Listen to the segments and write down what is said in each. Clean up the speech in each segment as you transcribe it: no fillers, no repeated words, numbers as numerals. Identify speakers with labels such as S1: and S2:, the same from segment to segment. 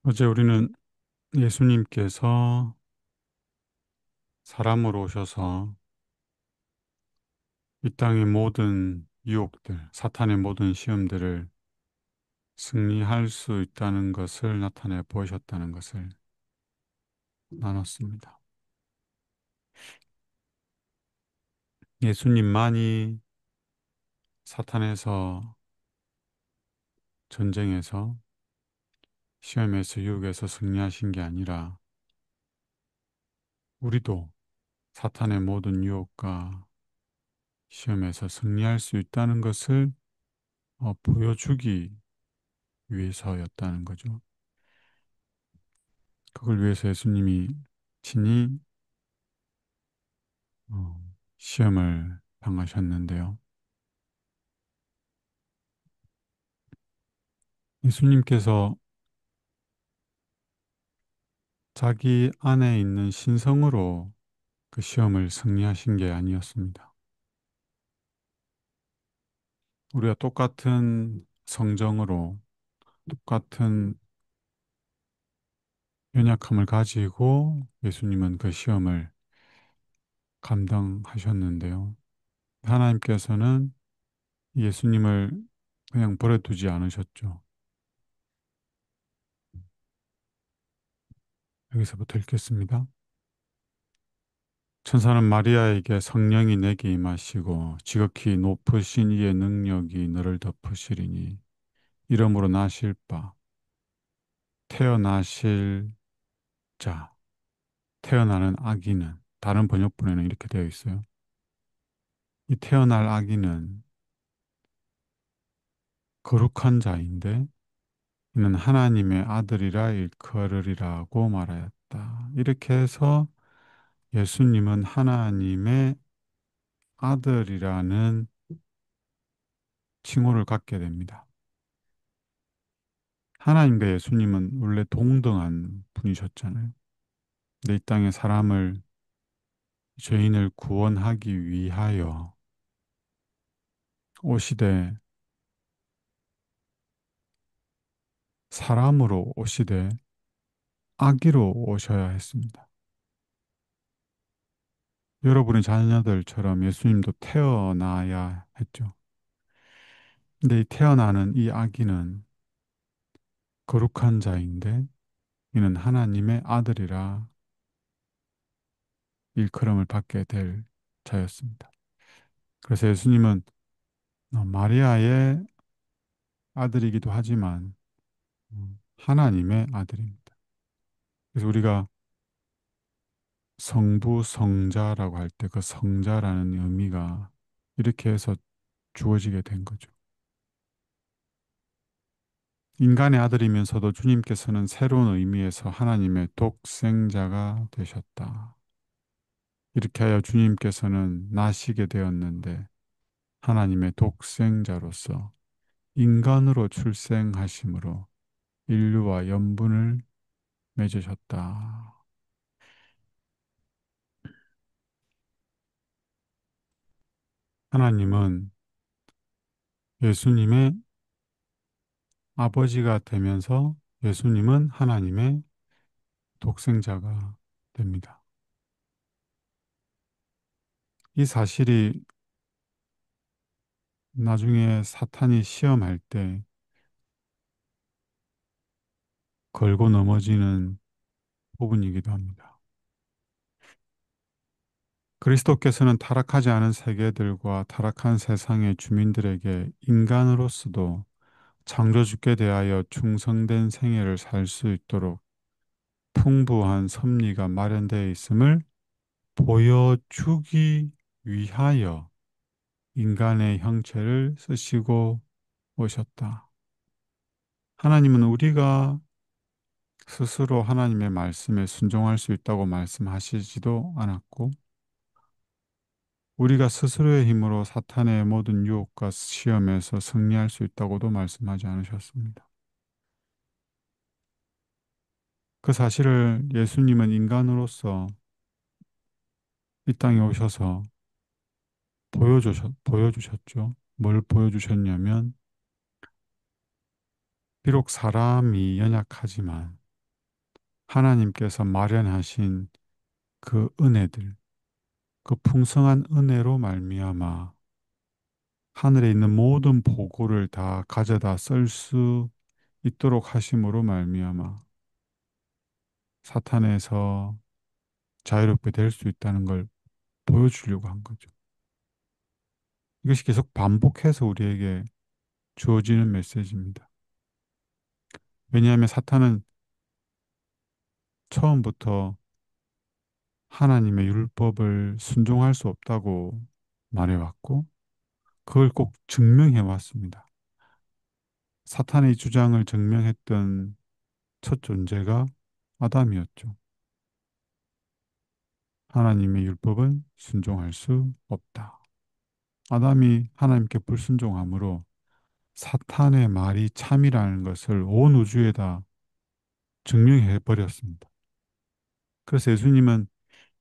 S1: 어제 우리는 예수님께서 사람으로 오셔서 이 땅의 모든 유혹들, 사탄의 모든 시험들을 승리할 수 있다는 것을 나타내 보이셨다는 것을 나눴습니다. 예수님만이 사탄에서 전쟁에서 시험에서 유혹에서 승리하신 게 아니라 우리도 사탄의 모든 유혹과 시험에서 승리할 수 있다는 것을 보여주기 위해서였다는 거죠. 그걸 위해서 예수님이 친히 시험을 당하셨는데요. 예수님께서 자기 안에 있는 신성으로 그 시험을 승리하신 게 아니었습니다. 우리가 똑같은 성정으로 똑같은 연약함을 가지고 예수님은 그 시험을 감당하셨는데요. 하나님께서는 예수님을 그냥 버려두지 않으셨죠. 여기서부터 읽겠습니다. 천사는 마리아에게 성령이 내게 임하시고 지극히 높으신 이의 능력이 너를 덮으시리니 이러므로 나실 바 태어나실 자 태어나는 아기는 다른 번역본에는 이렇게 되어 있어요. 이 태어날 아기는 거룩한 자인데 이는 하나님의 아들이라 일컬으리라고 말하였다. 이렇게 해서 예수님은 하나님의 아들이라는 칭호를 갖게 됩니다. 하나님과 예수님은 원래 동등한 분이셨잖아요. 근데 이 땅에 사람을, 죄인을 구원하기 위하여 오시되, 사람으로 오시되, 아기로 오셔야 했습니다. 여러분의 자녀들처럼 예수님도 태어나야 했죠. 근데 이 태어나는 이 아기는 거룩한 자인데, 이는 하나님의 아들이라 일컬음을 받게 될 자였습니다. 그래서 예수님은 마리아의 아들이기도 하지만 하나님의 아들입니다. 그래서 우리가 성부, 성자라고 할 때 그 성자라는 의미가 이렇게 해서 주어지게 된 거죠. 인간의 아들이면서도 주님께서는 새로운 의미에서 하나님의 독생자가 되셨다. 이렇게 하여 주님께서는 나시게 되었는데 하나님의 독생자로서 인간으로 출생하심으로 인류와 연분을 맺으셨다. 하나님은 예수님의 아버지가 되면서 예수님은 하나님의 독생자가 됩니다. 이 사실이 나중에 사탄이 시험할 때 걸고 넘어지는 부분이기도 합니다. 그리스도께서는 타락하지 않은 세계들과 타락한 세상의 주민들에게 인간으로서도 창조주께 대하여 충성된 생애를 살 수 있도록 풍부한 섭리가 마련되어 있음을 보여주기 위하여 인간의 형체를 쓰시고 오셨다. 하나님은 우리가 스스로 하나님의 말씀에 순종할 수 있다고 말씀하시지도 않았고, 우리가 스스로의 힘으로 사탄의 모든 유혹과 시험에서 승리할 수 있다고도 말씀하지 않으셨습니다. 그 사실을 예수님은 인간으로서 이 땅에 오셔서 보여주셨죠. 뭘 보여주셨냐면, 비록 사람이 연약하지만 하나님께서 마련하신 그 은혜들, 그 풍성한 은혜로 말미암아 하늘에 있는 모든 보고를 다 가져다 쓸 수 있도록 하심으로 말미암아 사탄에서 자유롭게 될 수 있다는 걸 보여주려고 한 거죠. 이것이 계속 반복해서 우리에게 주어지는 메시지입니다. 왜냐하면 사탄은 처음부터 하나님의 율법을 순종할 수 없다고 말해왔고, 그걸 꼭 증명해 왔습니다. 사탄의 주장을 증명했던 첫 존재가 아담이었죠. 하나님의 율법은 순종할 수 없다. 아담이 하나님께 불순종함으로 사탄의 말이 참이라는 것을 온 우주에다 증명해 버렸습니다. 그래서 예수님은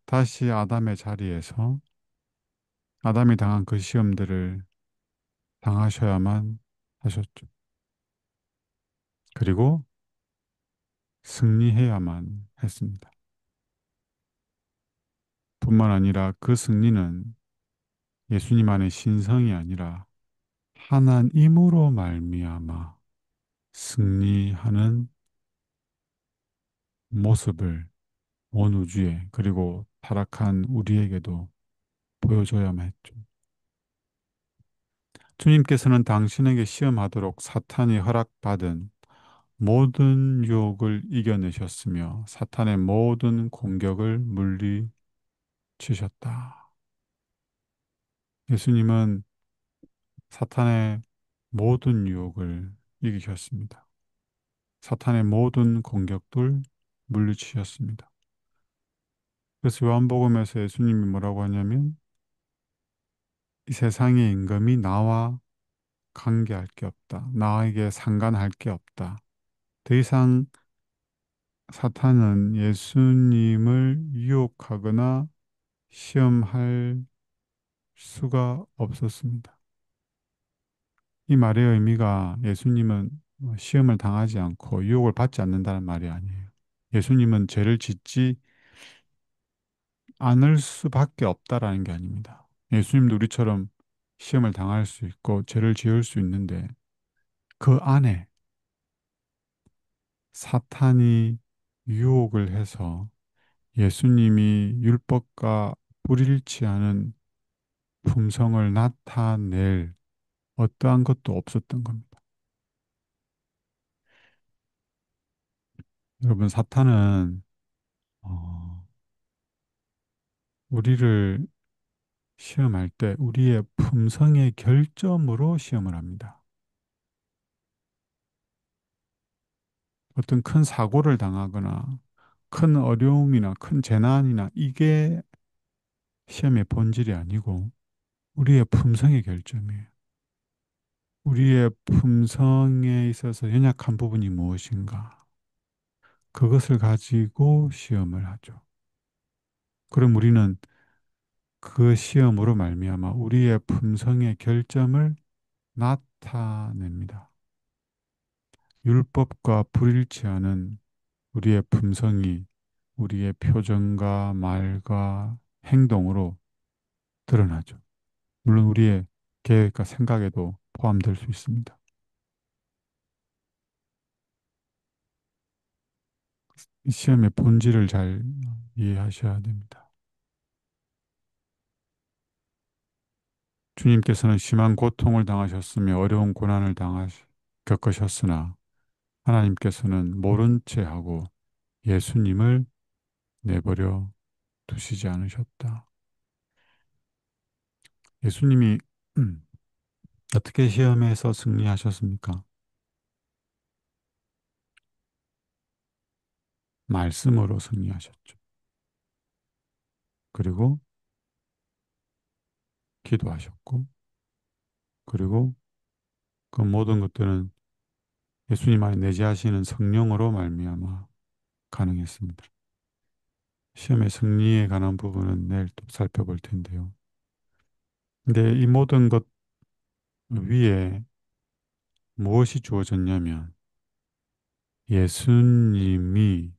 S1: 다시 아담의 자리에서 아담이 당한 그 시험들을 당하셔야만 하셨죠. 그리고 승리해야만 했습니다. 뿐만 아니라 그 승리는 예수님 안의 신성이 아니라 하나님으로 말미암아 승리하는 모습을 온 우주에 그리고 타락한 우리에게도 보여줘야만 했죠. 주님께서는 당신에게 시험하도록 사탄이 허락받은 모든 유혹을 이겨내셨으며 사탄의 모든 공격을 물리치셨다. 예수님은 사탄의 모든 유혹을 이기셨습니다. 사탄의 모든 공격들 물리치셨습니다. 그래서 요한복음에서 예수님이 뭐라고 하냐면 이 세상의 임금이 나와 관계할 게 없다. 나에게 상관할 게 없다. 더 이상 사탄은 예수님을 유혹하거나 시험할 수가 없었습니다. 이 말의 의미가 예수님은 시험을 당하지 않고 유혹을 받지 않는다는 말이 아니에요. 예수님은 죄를 짓지 않을 수밖에 없다라는 게 아닙니다. 예수님도 우리처럼 시험을 당할 수 있고 죄를 지을 수 있는데 그 안에 사탄이 유혹을 해서 예수님이 율법과 불일치 않은 품성을 나타낼 어떠한 것도 없었던 겁니다. 여러분, 사탄은 어, 우리를 시험할 때 우리의 품성의 결점으로 시험을 합니다. 어떤 큰 사고를 당하거나 큰 어려움이나 큰 재난이나 이게 시험의 본질이 아니고 우리의 품성의 결점이에요. 우리의 품성에 있어서 연약한 부분이 무엇인가? 그것을 가지고 시험을 하죠. 그럼 우리는 그 시험으로 말미암아 우리의 품성의 결점을 나타냅니다. 율법과 불일치하는 우리의 품성이 우리의 표정과 말과 행동으로 드러나죠. 물론 우리의 계획과 생각에도 포함될 수 있습니다. 이 시험의 본질을 잘 이해하셔야 됩니다. 주님께서는 심한 고통을 당하셨으며 어려운 고난을 겪으셨으나 하나님께서는 모른 채 하고 예수님을 내버려 두시지 않으셨다. 예수님이 어떻게 시험에서 승리하셨습니까? 말씀으로 승리하셨죠. 그리고 기도하셨고, 그리고 그 모든 것들은 예수님 안에 내재하시는 성령으로 말미암아 가능했습니다. 시험의 승리에 관한 부분은 내일 또 살펴볼 텐데요. 근데 이 모든 것 위에 무엇이 주어졌냐면 예수님이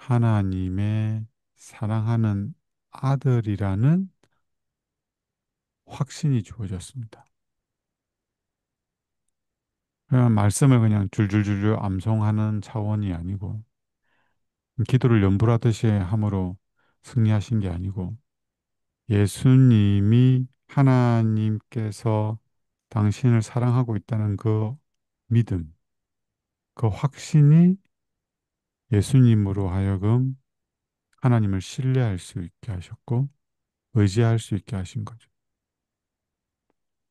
S1: 하나님의 사랑하는 아들이라는 확신이 주어졌습니다. 그냥 말씀을 그냥 줄줄줄줄 암송하는 차원이 아니고 기도를 연불하듯이 함으로 승리하신 게 아니고 예수님이 하나님께서 당신을 사랑하고 있다는 그 믿음, 그 확신이 예수님으로 하여금 하나님을 신뢰할 수 있게 하셨고 의지할 수 있게 하신 거죠.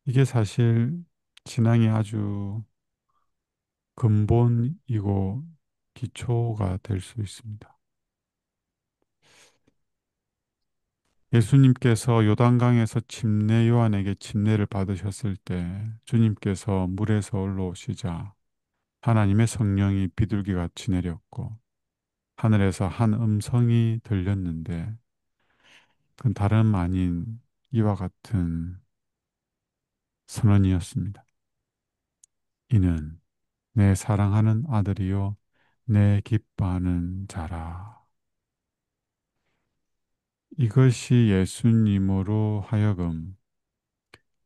S1: 이게 사실 신앙이 아주 근본이고 기초가 될 수 있습니다. 예수님께서 요단강에서 침례 요한에게 침례를 받으셨을 때 주님께서 물에서 올라오시자 하나님의 성령이 비둘기같이 내렸고 하늘에서 한 음성이 들렸는데 그건 다름 아닌 이와 같은 선언이었습니다. 이는 내 사랑하는 아들이요 내 기뻐하는 자라. 이것이 예수님으로 하여금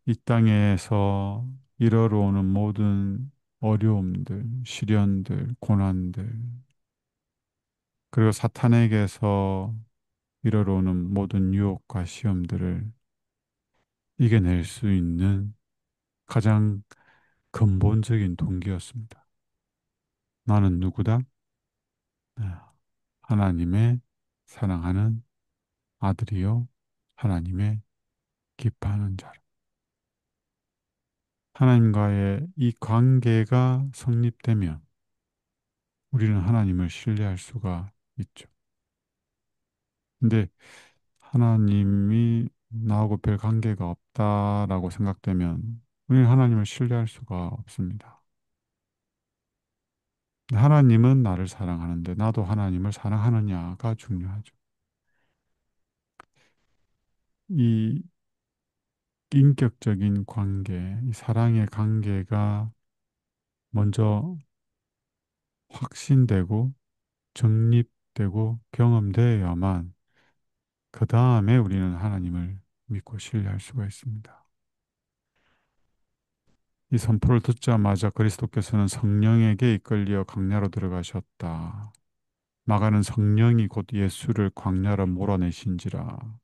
S1: 이 땅에서 이르러오는 모든 어려움들, 시련들, 고난들, 그리고 사탄에게서 이르러오는 모든 유혹과 시험들을 이겨낼 수 있는 가장 근본적인 동기였습니다. 나는 누구다? 네, 하나님의 사랑하는 아들이요, 하나님의 기뻐하는 자라. 하나님과의 이 관계가 성립되면 우리는 하나님을 신뢰할 수가 있죠. 근데 하나님이 나하고 별 관계가 없다라고 생각되면 우리는 하나님을 신뢰할 수가 없습니다. 하나님은 나를 사랑하는데 나도 하나님을 사랑하느냐가 중요하죠. 이 인격적인 관계, 이 사랑의 관계가 먼저 확신되고 정립되고 경험되어야만 그 다음에 우리는 하나님을 믿고 신뢰할 수가 있습니다. 이 선포를 듣자마자 그리스도께서는 성령에게 이끌려 광야로 들어가셨다. 마가는 성령이 곧 예수를 광야로 몰아내신지라.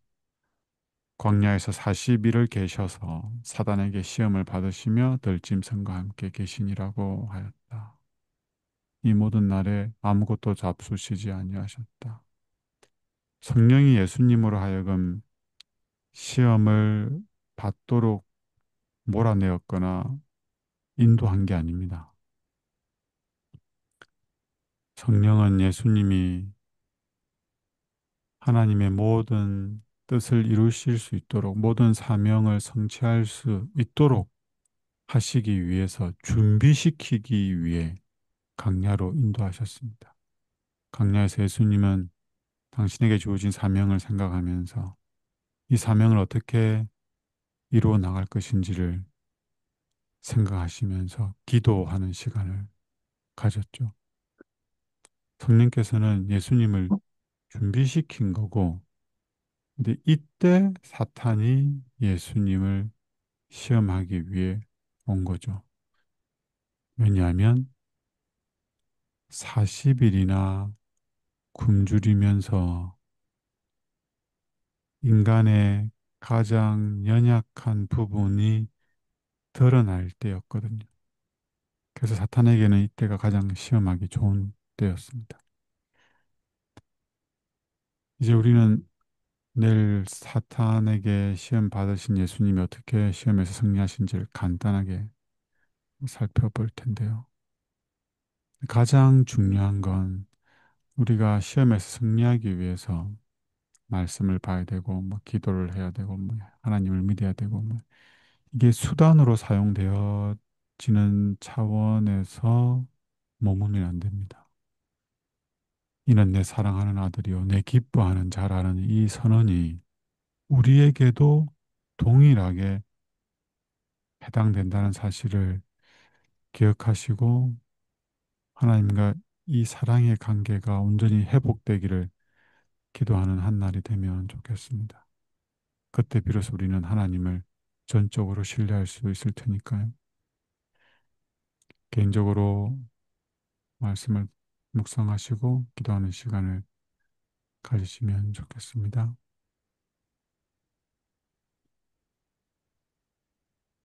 S1: 광야에서 40일을 계셔서 사단에게 시험을 받으시며 들짐승과 함께 계시니라고 하였다. 이 모든 날에 아무것도 잡수시지 아니하셨다. 성령이 예수님으로 하여금 시험을 받도록 몰아내었거나 인도한 게 아닙니다. 성령은 예수님이 하나님의 모든 뜻을 이루실 수 있도록 모든 사명을 성취할 수 있도록 하시기 위해서 준비시키기 위해 강야로 인도하셨습니다. 강야에서 예수님은 당신에게 주어진 사명을 생각하면서 이 사명을 어떻게 이루어 나갈 것인지를 생각하시면서 기도하는 시간을 가졌죠. 성령께서는 예수님을 준비시킨 거고, 근데 이때 사탄이 예수님을 시험하기 위해 온 거죠. 왜냐하면 40일이나 굶주리면서 인간의 가장 연약한 부분이 드러날 때였거든요. 그래서 사탄에게는 이때가 가장 시험하기 좋은 때였습니다. 이제 우리는 내일 사탄에게 시험 받으신 예수님이 어떻게 시험에서 승리하신지를 간단하게 살펴볼 텐데요. 가장 중요한 건 우리가 시험에서 승리하기 위해서 말씀을 봐야 되고, 뭐 기도를 해야 되고, 뭐 하나님을 믿어야 되고, 뭐 이게 수단으로 사용되어지는 차원에서 머무르면 안 됩니다. 이는 내 사랑하는 아들이요, 내 기뻐하는 자라는 이 선언이 우리에게도 동일하게 해당된다는 사실을 기억하시고 하나님과 이 사랑의 관계가 온전히 회복되기를 기도하는 한 날이 되면 좋겠습니다. 그때 비로소 우리는 하나님을 전적으로 신뢰할 수 있을 테니까요. 개인적으로 말씀을 묵상하시고 기도하는 시간을 가지시면 좋겠습니다.